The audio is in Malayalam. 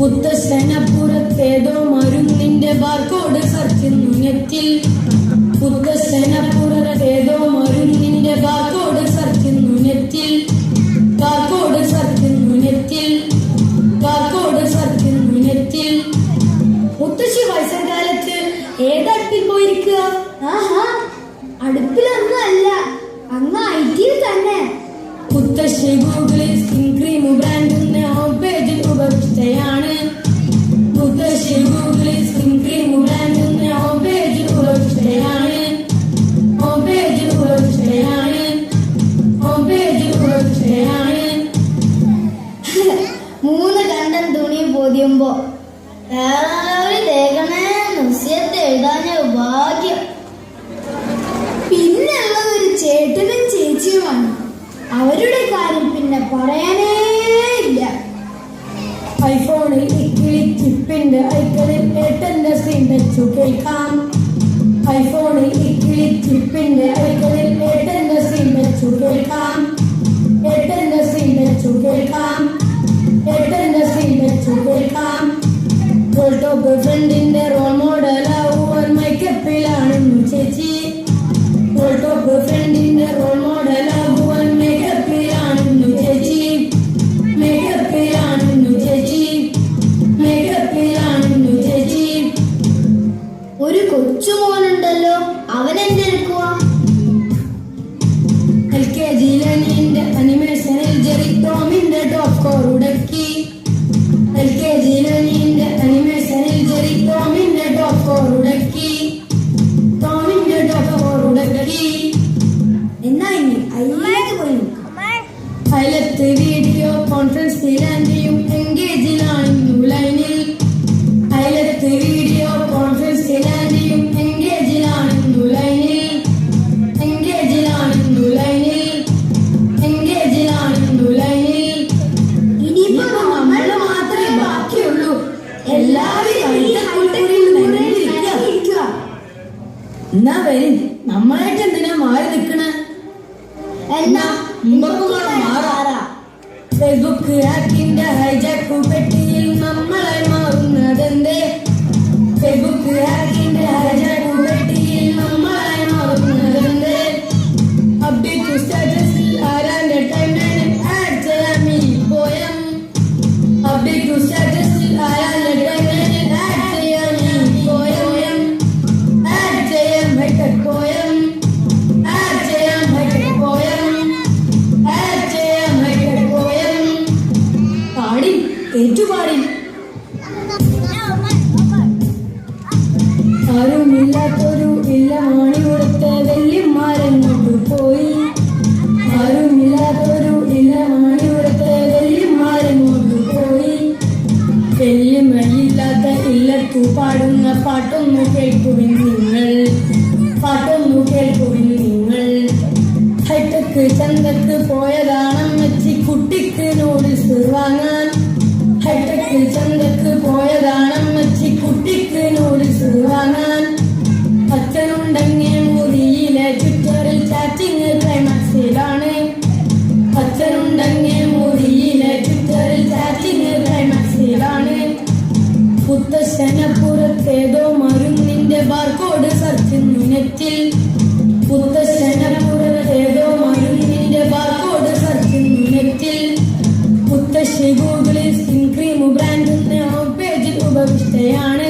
പുത്തശ്ശനപ്പുറത്തേതോ മരുന്നിന്റെ ബാർകോഡ് സർക്കുന്നു നെറ്റിൽ. പുത്തശ്ശനപ്പുറത്തേതോ മരുന്നിന്റെ ബാർകോഡ് സർക്കുന്നു നെറ്റിൽ. ബാർകോഡ് സർക്കുന്നു നെറ്റിൽ. ബാർകോഡ് സർക്കുന്നു നെറ്റിൽ. മുത്തശ്ശി വയസ്സക്കാലത്ത് ഏതടുപ്പിൽ പോയിരിക്കുക? ആഹാ, അടുപ്പിലൊന്നും അല്ല, അങ്ങ് ഐറ്റിയിൽ തന്നെ. മുത്തശ്ശി ഗൂഗിളിൽ സ്കിൻ ക്രീം ബ്രാൻഡിന്റെ ഹോം പേജിൽ ഉപവിഷ്ടയാണ്. മുത്തശ്ശി ഗൂഗിളിൽ സ്കിൻ ക്രീം ബ്രാൻഡിന്റെ ഹോം പേജിൽ ഉപവിഷ്ടയാണ്. ഹോം പേജിൽ ഉപവിഷ്ടയാണ്. ഹോം പേജിൽ ഉപവിഷ്ടയാണ്. 3 കണ്ടം തുണി പൊതിയുമ്പോ തേക്കണേ നസ്യത്തെ എഴുതാഞ്ഞ ഭാഗ്യം. പിന്നുള്ളത് ഒരു ചേട്ടനും ചേച്ചിയുമാണ്. അവരുടെ കാര്യം പിന്നെ പറയാനേ ഇല്ല. ഐഫോണിൽ ഇക്കിളി ചിപ്പിന്റെ ഐക്കണിൽ ഏട്ടന്റെ സ്ക്രീൻ ടച്ചു കേൾക്കാം. ഐഫോണിൽ ഇക്കിളി ചിപ്പിന്റെ ഐക്കണിൽ ഏട്ടന്റെ സ്ക്രീൻ ടച്ചു കേൾക്കാം. ഏട്ടന്റെ സ്ക്രീൻ ടച്ചു കേൾക്കാം. ഏട്ടന്റെ സ്ക്രീൻ ടച്ചു കേൾക്കാം. ടോപ്പ് ഫ്രണ്ടിന്റെ റോൾ മോഡലാവുവാൻ മേക്കപ്പിലാണെന്നു ചേച്ചി. ടോപ്പ് ഫ്രണ്ടിന്റെ റോൾ മോഡലാവുവാൻ മേക്കപ്പിലാണെന്നു ചേച്ചി. മേക്കപ്പിലാണെന്നു ചേച്ചി. മേക്കപ്പിലാണെന്നു ചേച്ചി. ഒരു കൊച്ചുമോനുണ്ടല്ലോ, അവൻ എന്തെടുക്കുവാ? LKG ലനിന്റെ അനിമേഷനിൽ ജെറി ടോമിന്റെ ടോപ്പ് കോർ ഉടക്കി. LKG ലനിന്റെ അനിമേഷനിൽ ജെറി ടോമിന്റെ ടോപ്പ് കോർ ഉടക്കി. ടോമിന്റെ ടോപ്പ് കോർ ഉടക്കി. എന്നാ ഇനി അയ്യായിട്ട് പോയി. പൈലറ്റ് വീഡിയോ കോൺഫറൻസ് ലാൻഡിയും എൻഗേജിലാണെന്നു ലൈനിൽ. പൈലറ്റ് വീഡിയോ കോൺഫറൻസ് ലാൻഡിയും എൻഗേജിലാണെന്നു ലൈനിൽ. എൻഗേജിലാണെന്നു ലൈനിൽ. എൻഗേജിലാണെന്നു ലൈനിൽ. ഇനിയിപ്പോ നമ്മൾ മാത്രമേ ബാക്കിയുള്ളൂ. എല്ലാവരും എന്നാ വരും. നമ്മളായിട്ട് എന്തിനാ മാറി നിൽക്കണേ? എന്നാ മാറാ. ഫേസ്ബുക്ക് ഹാക്കിന്റെ ഹൈജാക്ക് പെട്ടിയിൽ നമ്മളെ മാറുന്നതെന്തേ? ഫേസ്ബുക്ക് ഹാക്കിന്റെ ഹൈജാക്ക് പെട്ടിയിൽ നമ്മളെ മാറുന്നതെന്തേ? അപ്ഡേറ്റ് സ്റ്റാറ്റസിൽ ആരാന്റെ ടൈം ലൈനിൽ ആഡ് ചെയ്യാം ഈ പോയം. അപ്ഡേറ്റ് സ്റ്റാറ്റസിൽ ആരാന്റെ ടൈം ലൈനിൽ ആഡ് ചെയ്യാം ഈ പോയം. ആഡ് ചെയ്യാം ഹൈടെക് പോയം. ആഡ് ചെയ്യാം ഹൈടെക് പോയം. ആഡ് ചെയ്യാം ഹൈടെക് പോയം. പാടി ഏറ്റുപാടി. ആരുമില്ലാത്തൊരു ഇല്ല മാണി കൊടുത്ത വെല്ലിമാരെങ്ങോട്ട് പോയി. ആരുമില്ലാത്തൊരു ഇല്ല മാണി കൊടുത്ത വെല്ലിമാരെങ്ങോട്ട് പോയി. വെല്ലിമയില്ലാത്ത ഇല്ലത്തു പാടുന്ന പാട്ടൊന്നു കേൾക്കുവിൻ നിങ്ങൾ. പാട്ടൊന്നു കേൾക്കുവിൻ നിങ്ങൾ. ഹൈടെക് ചന്തക്ക് പോയതാണമ്മച്ചി കുട്ടിക്ക് നൂഡിൽസ് വാങ്ങാൻ. ഹൈടെക് ചന്തക്ക് പോയതാണമ്മച്ചി കുട്ടിക്ക് നൂഡിൽസ് വാങ്ങാൻ. അച്ഛനുണ്ടെങ്കിൽ മുറിയിലെ ട്വിറ്ററിൽ ചാറ്റിങ് ക്ലൈമാക്സിലാണ്. അച്ഛനുണ്ടെങ്കിൽ മുറിയിലെ ട്വിറ്ററിൽ ചാറ്റിങ് ക്ലൈമാക്സിലാണ്. പുത്തശ്ശനപ്പുറത്തേതോ മരുന്നിന്റെ ബാർകോഡ് സർക്കുന്നു നെറ്റിൽ. പുത്തശ്ശനപ്പുറത്തേതോ മരുന്നിന്റെ ബാർകോഡ് സർക്കുന്നു നെറ്റിൽ. മുത്തശ്ശി ഗൂഗിളിൽ സ്കിൻ ക്രീം ബ്രാൻഡിന്റെ ഹോം പേജിൽ ഉപവിഷ്ടയാണ്.